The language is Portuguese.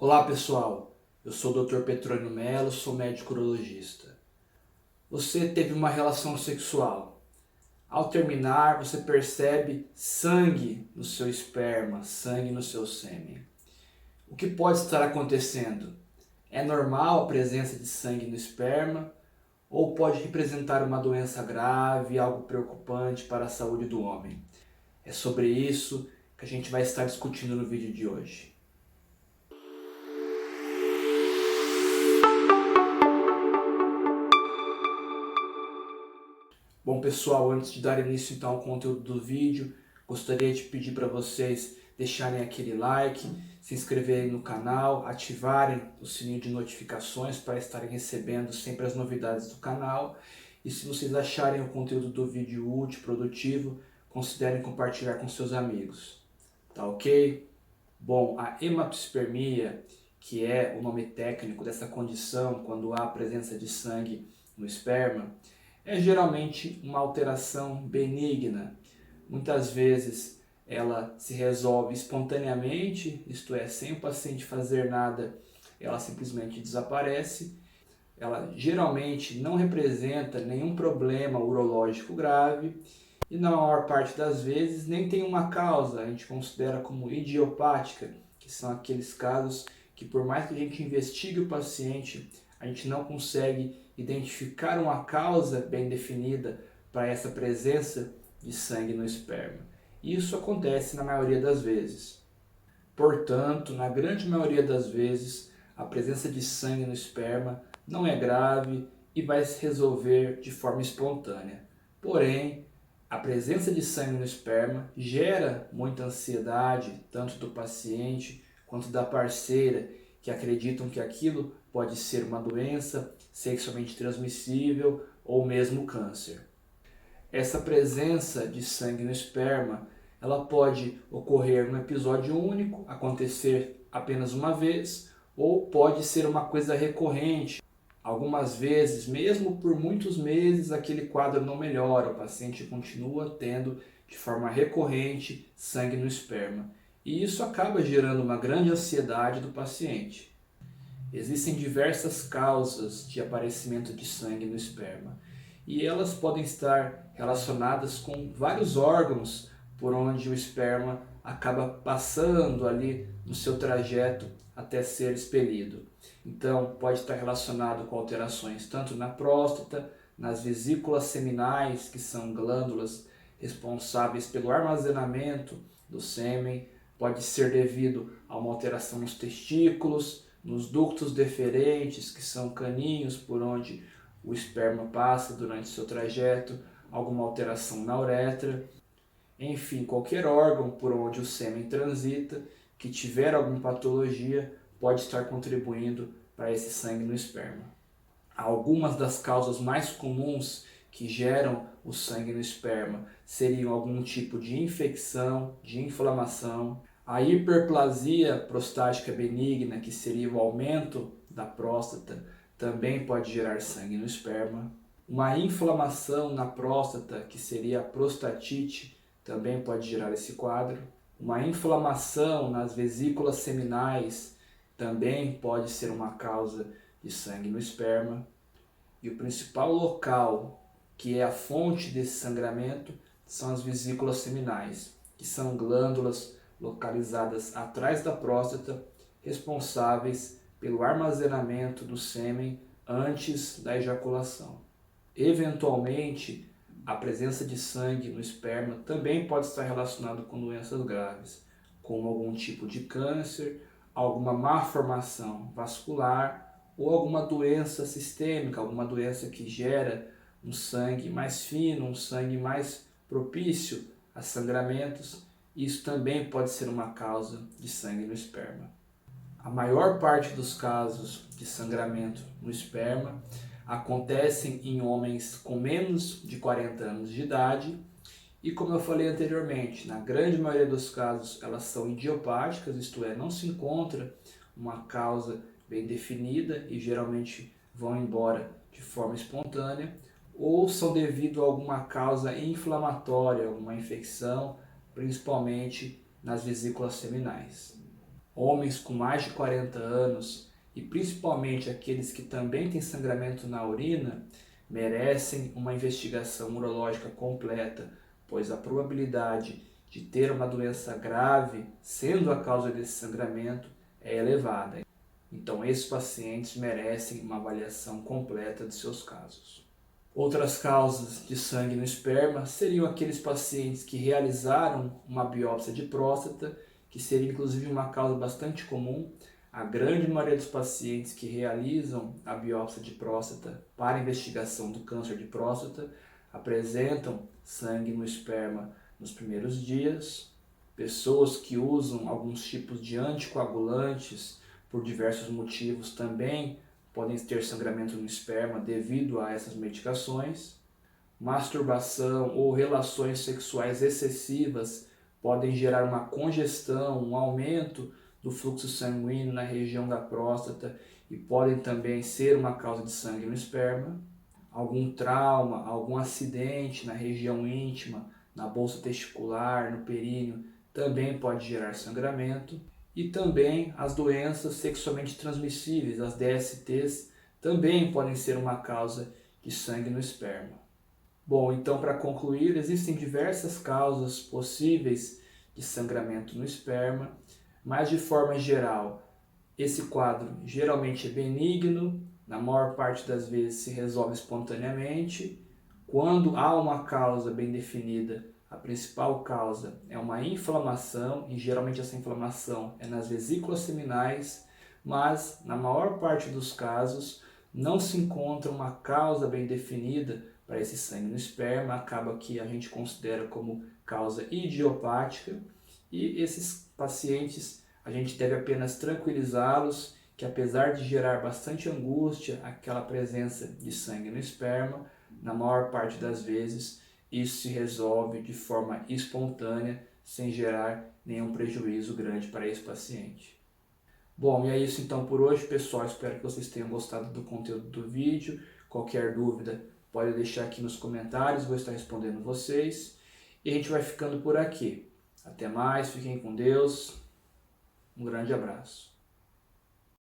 Olá pessoal, eu sou o Dr. Petrônio Melo, sou médico urologista. Você teve uma relação sexual. Ao terminar, você percebe sangue no seu esperma, sangue no seu sêmen. O que pode estar acontecendo? É normal a presença de sangue no esperma ou pode representar uma doença grave, algo preocupante para a saúde do homem? É sobre isso que a gente vai estar discutindo no vídeo de hoje. Bom pessoal, antes de dar início então ao conteúdo do vídeo, gostaria de pedir para vocês deixarem aquele like, se inscreverem no canal, ativarem o sininho de notificações para estarem recebendo sempre as novidades do canal. E se vocês acharem o conteúdo do vídeo útil, produtivo, considerem compartilhar com seus amigos. Tá ok? Bom, a hematospermia, que é o nome técnico dessa condição quando há presença de sangue no esperma, é geralmente uma alteração benigna. Muitas vezes ela se resolve espontaneamente, isto é, sem o paciente fazer nada, ela simplesmente desaparece. Ela geralmente não representa nenhum problema urológico grave e na maior parte das vezes nem tem uma causa, a gente considera como idiopática, que são aqueles casos que por mais que a gente investigue o paciente, a gente não consegue identificar uma causa bem definida para essa presença de sangue no esperma. Isso acontece na maioria das vezes. Portanto, na grande maioria das vezes, a presença de sangue no esperma não é grave e vai se resolver de forma espontânea. Porém, a presença de sangue no esperma gera muita ansiedade, tanto do paciente quanto da parceira, que acreditam que aquilo pode ser uma doença sexualmente transmissível ou mesmo câncer. Essa presença de sangue no esperma, ela pode ocorrer num episódio único, acontecer apenas uma vez, ou pode ser uma coisa recorrente. Algumas vezes, mesmo por muitos meses, aquele quadro não melhora, o paciente continua tendo de forma recorrente sangue no esperma. E isso acaba gerando uma grande ansiedade do paciente. Existem diversas causas de aparecimento de sangue no esperma e elas podem estar relacionadas com vários órgãos por onde o esperma acaba passando ali no seu trajeto até ser expelido. Então, pode estar relacionado com alterações tanto na próstata, nas vesículas seminais, que são glândulas responsáveis pelo armazenamento do sêmen, pode ser devido a uma alteração nos testículos, nos ductos deferentes, que são caninhos por onde o esperma passa durante seu trajeto, alguma alteração na uretra, enfim, qualquer órgão por onde o sêmen transita que tiver alguma patologia pode estar contribuindo para esse sangue no esperma. Algumas das causas mais comuns que geram o sangue no esperma seriam algum tipo de infecção, de inflamação, a hiperplasia prostática benigna, que seria o aumento da próstata, também pode gerar sangue no esperma. Uma inflamação na próstata, que seria a prostatite, também pode gerar esse quadro. Uma inflamação nas vesículas seminais também pode ser uma causa de sangue no esperma. E o principal local, que é a fonte desse sangramento, são as vesículas seminais, que são glândulas localizadas atrás da próstata, responsáveis pelo armazenamento do sêmen antes da ejaculação. Eventualmente, a presença de sangue no esperma também pode estar relacionado com doenças graves, como algum tipo de câncer, alguma malformação vascular ou alguma doença sistêmica, alguma doença que gera um sangue mais fino, um sangue mais propício a sangramentos. Isso também pode ser uma causa de sangue no esperma. A maior parte dos casos de sangramento no esperma acontecem em homens com menos de 40 anos de idade e, como eu falei anteriormente, na grande maioria dos casos elas são idiopáticas, isto é, não se encontra uma causa bem definida e geralmente vão embora de forma espontânea, ou são devido a alguma causa inflamatória, alguma infecção, principalmente nas vesículas seminais. homens com mais de 40 anos e principalmente aqueles que também têm sangramento na urina merecem uma investigação urológica completa, pois a probabilidade de ter uma doença grave sendo a causa desse sangramento é elevada. Então, esses pacientes merecem uma avaliação completa de seus casos. Outras causas de sangue no esperma seriam aqueles pacientes que realizaram uma biópsia de próstata, que seria inclusive uma causa bastante comum. A grande maioria dos pacientes que realizam a biópsia de próstata para investigação do câncer de próstata apresentam sangue no esperma nos primeiros dias. Pessoas que usam alguns tipos de anticoagulantes por diversos motivos também podem ter sangramento no esperma devido a essas medicações. Masturbação ou relações sexuais excessivas podem gerar uma congestão, um aumento do fluxo sanguíneo na região da próstata e podem também ser uma causa de sangue no esperma. Algum trauma, algum acidente na região íntima, na bolsa testicular, no períneo, também pode gerar sangramento. E também as doenças sexualmente transmissíveis, as DSTs, também podem ser uma causa de sangue no esperma. Bom, então para concluir, existem diversas causas possíveis de sangramento no esperma, mas de forma geral, esse quadro geralmente é benigno, na maior parte das vezes se resolve espontaneamente. Quando há uma causa bem definida, a principal causa é uma inflamação, e geralmente essa inflamação é nas vesículas seminais, mas na maior parte dos casos não se encontra uma causa bem definida para esse sangue no esperma, acaba que a gente considera como causa idiopática, e esses pacientes a gente deve apenas tranquilizá-los que apesar de gerar bastante angústia aquela presença de sangue no esperma, na maior parte das vezes isso se resolve de forma espontânea, sem gerar nenhum prejuízo grande para esse paciente. Bom, e é isso então por hoje, pessoal. Espero que vocês tenham gostado do conteúdo do vídeo. Qualquer dúvida, pode deixar aqui nos comentários, vou estar respondendo vocês. E a gente vai ficando por aqui. Até mais, fiquem com Deus. Um grande abraço.